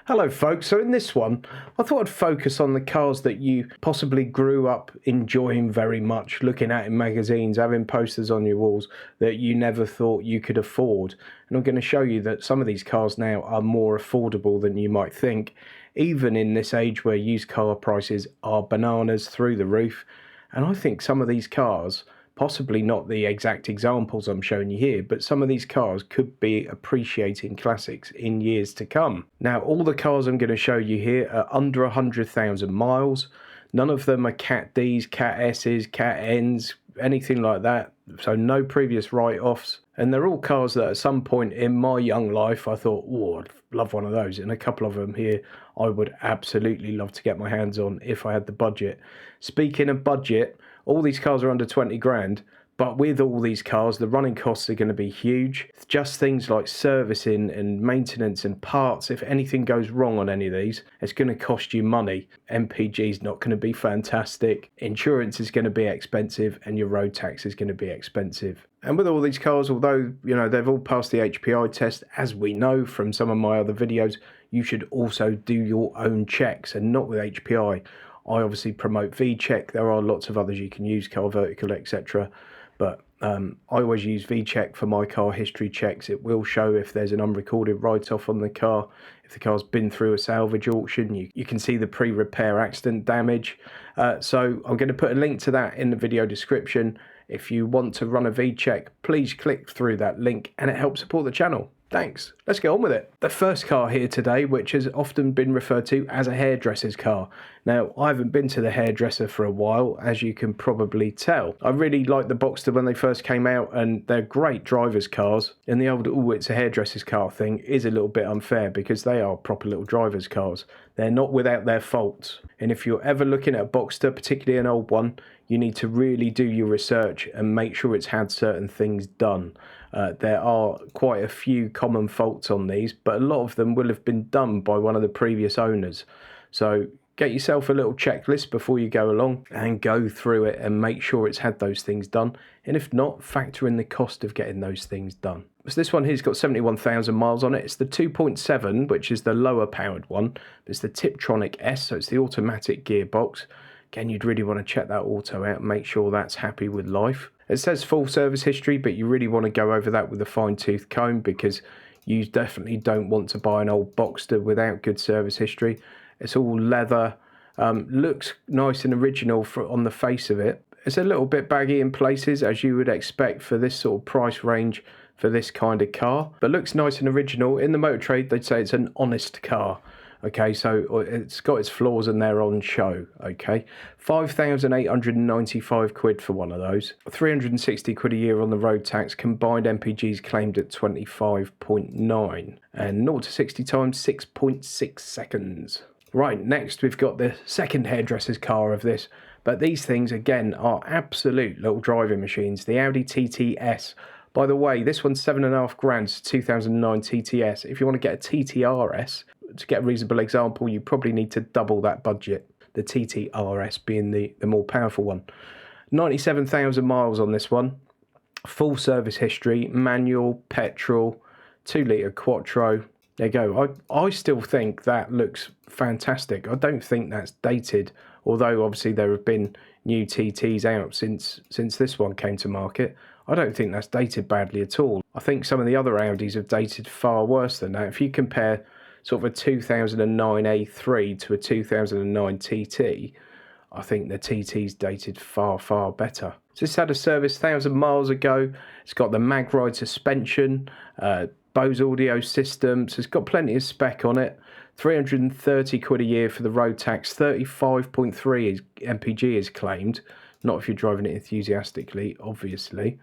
Hello folks, so in this one I thought I'd focus on the cars that you possibly grew up enjoying very much, looking at in magazines, having posters on your walls that you never thought you could afford. And I'm going to show you that some of these cars now are more affordable than you might think, even in this age where used car prices are bananas through the roof. And I think some of these cars, possibly not the exact examples I'm showing you here, but some of these cars could be appreciating classics in years to come. Now, all the cars I'm going to show you here are under 100,000 miles. None of them are Cat Ds, Cat Ss, Cat Ns, anything like that. So no previous write-offs. And they're all cars that at some point in my young life I thought, oh, I'd love one of those. And a couple of them here I would absolutely love to get my hands on if I had the budget. Speaking of budget, all these cars are under 20 grand, but with all these cars, the running costs are going to be huge. Just things like servicing and maintenance and parts. If anything goes wrong on any of these, it's going to cost you money. MPG is not going to be fantastic. Insurance is going to be expensive, and your road tax is going to be expensive. And with all these cars, although, you know, they've all passed the HPI test, as we know from some of my other videos, you should also do your own checks, and not with HPI. I obviously promote VCheck. There are lots of others you can use, Car Vertical, etc. But I always use VCheck for my car history checks. It will show if there's an unrecorded write-off on the car, if the car's been through a salvage auction. You can see the pre-repair accident damage. So I'm going to put a link to that in the video description. If you want to run a VCheck, please click through that link and it helps support the channel. Thanks. Let's get on with it. The first car here today, which has often been referred to as a hairdresser's car. Now, I haven't been to the hairdresser for a while, as you can probably tell. I really liked the Boxster when they first came out, and they're great drivers' cars. And the old, oh, it's a hairdresser's car thing is a little bit unfair, because they are proper little drivers' cars. They're not without their faults. And if you're ever looking at a Boxster, particularly an old one, you need to really do your research and make sure it's had certain things done. There are quite a few common faults on these, but a lot of them will have been done by one of the previous owners. So get yourself a little checklist before you go along and go through it and make sure it's had those things done. And if not, factor in the cost of getting those things done. So this one here's got 71,000 miles on it. It's the 2.7, which is the lower powered one. It's the Tiptronic S, so it's the automatic gearbox. Again, you'd really want to check that auto out and make sure that's happy with life. It says full service history, but you really want to go over that with a fine-tooth comb, because you definitely don't want to buy an old Boxster without good service history. It's all leather, looks nice and original on the face of it. It's a little bit baggy in places, as you would expect for this sort of price range for this kind of car, but looks nice and original. In the motor trade, they'd say it's an honest car. Okay, so it's got its flaws and they're on show, okay? 5,895 quid for one of those. 360 quid a year on the road tax. Combined MPGs claimed at 25.9. And 0 to 60 times 6.6 seconds. Right, next we've got the second hairdresser's car of this. But these things, again, are absolute little driving machines. The Audi TTS. By the way, this one's 7.5 grand, 2009 TTS. If you want to get a TTRS, to get a reasonable example, you probably need to double that budget, the TTRS being the more powerful one. 97,000 miles on this one, full service history, manual, petrol, 2 litre quattro. There you go. I still think that looks fantastic. I don't think that's dated, although obviously there have been new TTs out since this one came to market. I don't think that's dated badly at all. I think some of the other Audis have dated far worse than that. If you compare sort of a 2009 A3 to a 2009 TT, I think the TT's dated far, far better. So this had a service 1,000 miles ago. It's got the mag ride suspension, Bose audio system, so it's got plenty of spec on it. 330 quid a year for the road tax, 35.3 MPG is claimed, not if you're driving it enthusiastically, obviously.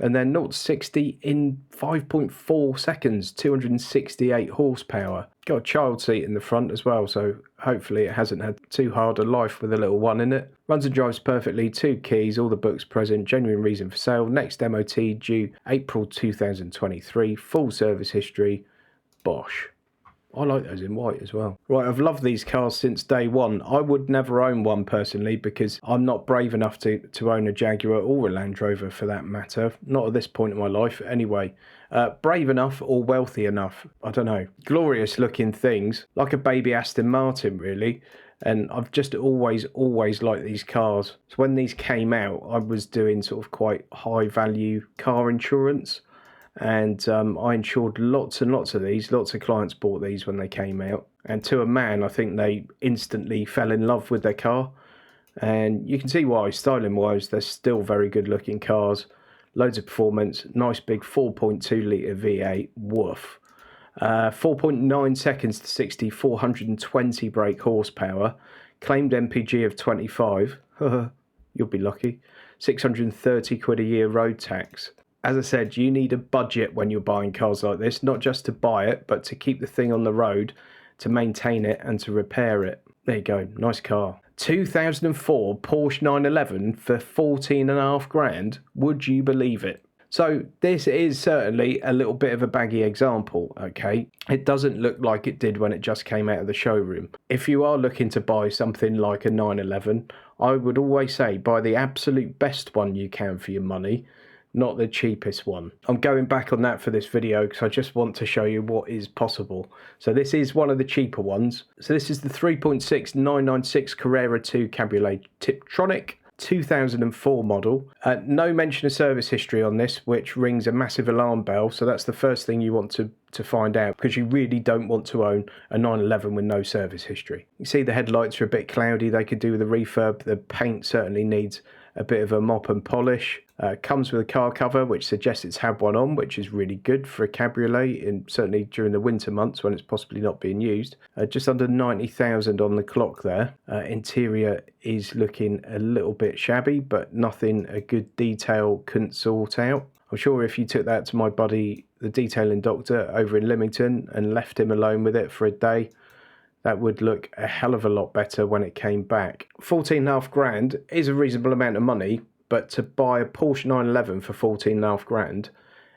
And then 0 to 60 in 5.4 seconds, 268 horsepower. Got a child seat in the front as well, so hopefully it hasn't had too hard a life with a little one in it. Runs and drives perfectly, 2 keys, all the books present, genuine reason for sale. Next MOT due April 2023, full service history, Bosch. I like those in white as well. Right, I've loved these cars since day one. I would never own one personally because I'm not brave enough to own a Jaguar or a Land Rover for that matter. Not at this point in my life anyway. Brave enough or wealthy enough, I don't know. Glorious looking things, like a baby Aston Martin really. And I've just always liked these cars. So when these came out, I was doing sort of quite high value car insurance. And I insured lots and lots of these. Lots of clients bought these when they came out. And to a man, I think they instantly fell in love with their car. And you can see why, styling-wise, they're still very good-looking cars. Loads of performance, nice big 4.2 litre V8, woof. 4.9 seconds to 60, 420 brake horsepower. Claimed MPG of 25. You'll be lucky. 630 quid a year road tax. As I said, you need a budget when you're buying cars like this, not just to buy it, but to keep the thing on the road, to maintain it and to repair it. There you go, nice car. 2004 Porsche 911 for 14.5 grand. Would you believe it? So this is certainly a little bit of a baggy example, okay? It doesn't look like it did when it just came out of the showroom. If you are looking to buy something like a 911, I would always say buy the absolute best one you can for your money, not the cheapest one. I'm going back on that for this video because I just want to show you what is possible. So this is one of the cheaper ones. So this is the 3.6 996 Carrera 2 Cabriolet Tiptronic, 2004 model. No mention of service history on this, which rings a massive alarm bell. So that's the first thing you want to find out, because you really don't want to own a 911 with no service history. You see the headlights are a bit cloudy. They could do with a refurb. The paint certainly needs a bit of a mop and polish. Comes with a car cover, which suggests it's had one on, which is really good for a cabriolet, and certainly during the winter months when it's possibly not being used. Just under 90,000 on the clock there. Interior is looking a little bit shabby, but nothing a good detail couldn't sort out. I'm sure if you took that to my buddy, the detailing doctor over in Lymington, and left him alone with it for a day, that would look a hell of a lot better when it came back. 14.5 grand is a reasonable amount of money, but to buy a Porsche 911 for 14.5 grand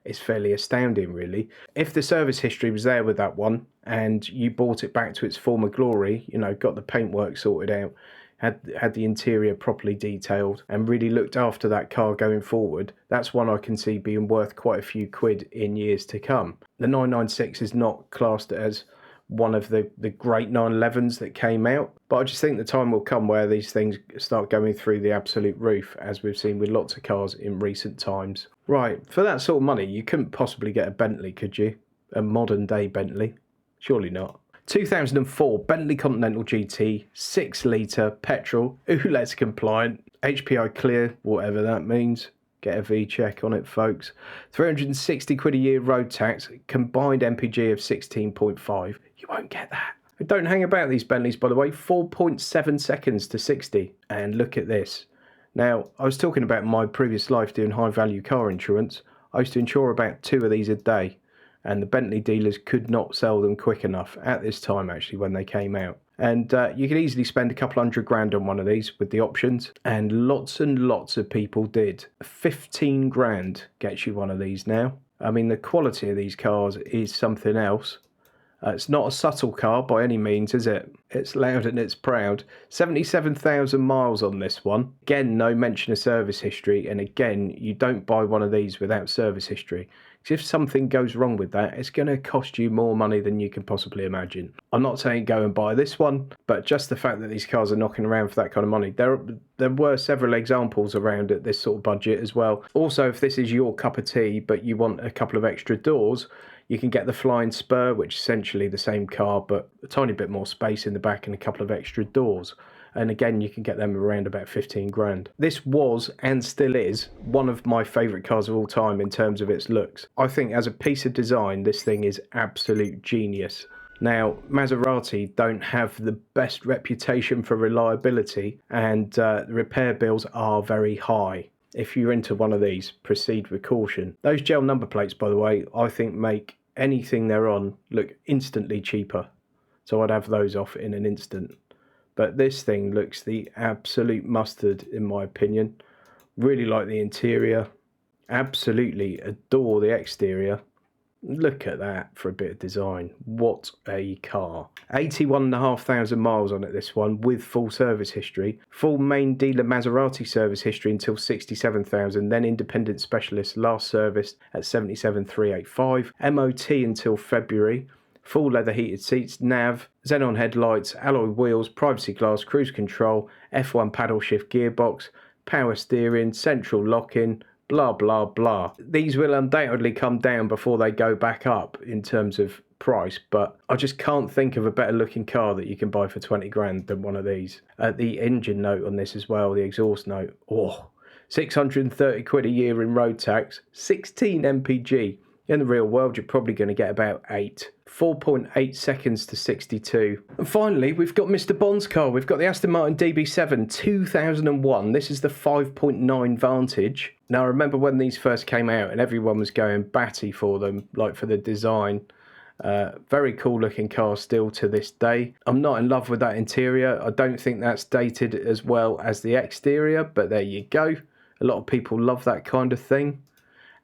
is fairly astounding, really. If the service history was there with that one and you bought it back to its former glory, you know, got the paintwork sorted out, had the interior properly detailed and really looked after that car going forward, that's one I can see being worth quite a few quid in years to come. The 996 is not classed as one of the great 911s that came out, but I just think the time will come where these things start going through the absolute roof, as we've seen with lots of cars in recent times. Right, for that sort of money, you couldn't possibly get a Bentley, could you? A modern day Bentley? Surely not. 2004 Bentley Continental GT, 6 litre, petrol, ULEZ compliant, HPI clear, whatever that means. Get a V-check on it, folks. 360 quid a year road tax, combined MPG of 16.5. You won't get that. Don't hang about these Bentleys, by the way. 4.7 seconds to 60. And look at this. Now, I was talking about my previous life doing high-value car insurance. I used to insure about 2 of these a day. And the Bentley dealers could not sell them quick enough at this time, actually, when they came out. And you could easily spend a couple hundred grand on one of these with the options. And lots of people did. 15 grand gets you one of these now. I mean, the quality of these cars is something else. It's not a subtle car by any means, is it? It's loud and it's proud. 77,000 miles on this one. Again, no mention of service history. And again, you don't buy one of these without service history. Because if something goes wrong with that, it's going to cost you more money than you can possibly imagine. I'm not saying go and buy this one, but just the fact that these cars are knocking around for that kind of money. There were several examples around at this sort of budget as well. Also, if this is your cup of tea, but you want a couple of extra doors, you can get the Flying Spur, which is essentially the same car, but a tiny bit more space in the back and a couple of extra doors. And again, you can get them around about 15 grand. This was, and still is, one of my favourite cars of all time in terms of its looks. I think as a piece of design, this thing is absolute genius. Now, Maserati don't have the best reputation for reliability, and the repair bills are very high. If you're into one of these, proceed with caution. Those gel number plates, by the way, I think make anything they're on look instantly cheaper. So I'd have those off in an instant. But this thing looks the absolute mustard, in my opinion. Really like the interior. Absolutely adore the exterior. Look at that for a bit of design. What a car. 81,500 miles on it, this one, with full service history. Full main dealer Maserati service history until 67,000, then independent specialist last serviced at 77,385. MOT until February. Full leather heated seats, nav, xenon headlights, alloy wheels, privacy glass, cruise control, F1 paddle shift gearbox, power steering, central locking, blah blah blah. These will undoubtedly come down before they go back up in terms of price, but I just can't think of a better looking car that you can buy for 20 grand than one of these. The engine note on this as well, the exhaust note, 630 quid a year in road tax, 16 mpg. In the real world, you're probably going to get about 8. 4.8 seconds to 62. And finally, we've got Mr. Bond's car. We've got the Aston Martin DB7 2001. This is the 5.9 Vantage. Now, I remember when these first came out and everyone was going batty for them, like for the design. Very cool looking car still to this day. I'm not in love with that interior. I don't think that's dated as well as the exterior, but there you go. A lot of people love that kind of thing.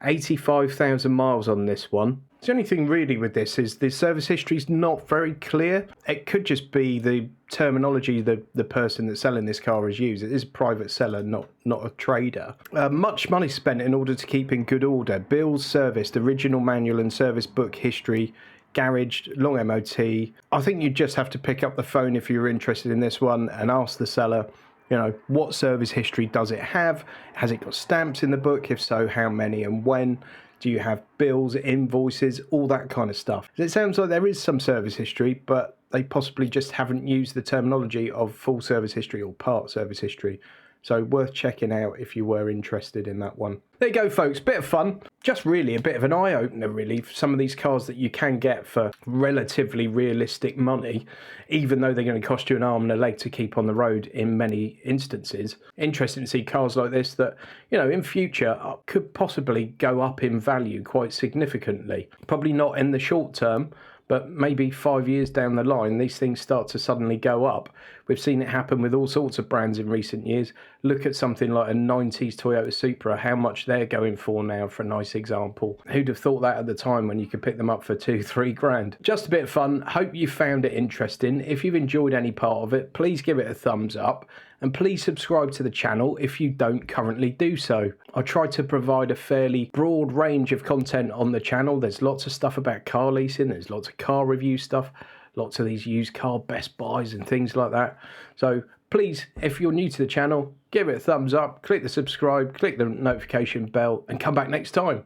85,000 miles on this one. The only thing really with this is the service history is not very clear. It could just be the terminology the person that's selling this car has used. It is a private seller, not a trader. Much money spent in order to keep in good order. Bills serviced, original manual and service book history, garaged, long MOT. I think you just have to pick up the phone if you're interested in this one and ask the seller, you know, what service history does it have? Has it got stamps in the book? If so, how many and when? Do you have bills, invoices, all that kind of stuff? It sounds like there is some service history, but they possibly just haven't used the terminology of full service history or part service history. So worth checking out if you were interested in that one. There you go, folks. Bit of fun. Just really a bit of an eye-opener, really, for some of these cars that you can get for relatively realistic money, even though they're going to cost you an arm and a leg to keep on the road in many instances. Interesting to see cars like this that, you know, in future could possibly go up in value quite significantly. Probably not in the short term, but maybe 5 years down the line, these things start to suddenly go up. We've seen it happen with all sorts of brands in recent years. Look at something like a 90s Toyota Supra, how much they're going for now, for a nice example. Who'd have thought that at the time when you could pick them up for 2-3 grand? Just a bit of fun. Hope you found it interesting. If you've enjoyed any part of it, please give it a thumbs up. And please subscribe to the channel if you don't currently do so. I try to provide a fairly broad range of content on the channel. There's lots of stuff about car leasing, there's lots of car review stuff, lots of these used car best buys and things like that. So please, if you're new to the channel, give it a thumbs up, click the subscribe, click the notification bell, and come back next time.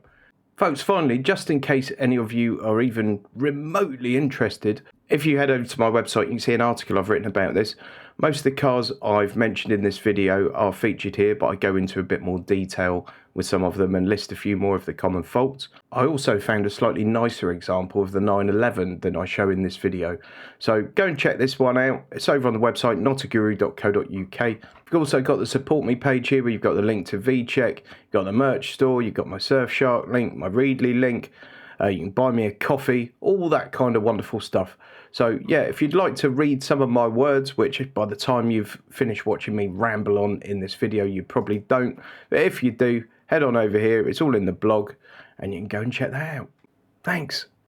Folks, finally, just in case any of you are even remotely interested, if you head over to my website, you can see an article I've written about this. Most of the cars I've mentioned in this video are featured here, but I go into a bit more detail with some of them and list a few more of the common faults. I also found a slightly nicer example of the 911 than I show in this video. So go and check this one out. It's over on the website, notaguru.co.uk. You've also got the support me page here where you've got the link to VCheck, you've got the merch store, you've got my Surfshark link, my Readly link. You can buy me a coffee, all that kind of wonderful stuff. So yeah, if you'd like to read some of my words, which by the time you've finished watching me ramble on in this video, you probably don't. But if you do, head on over here. It's all in the blog and you can go and check that out. Thanks.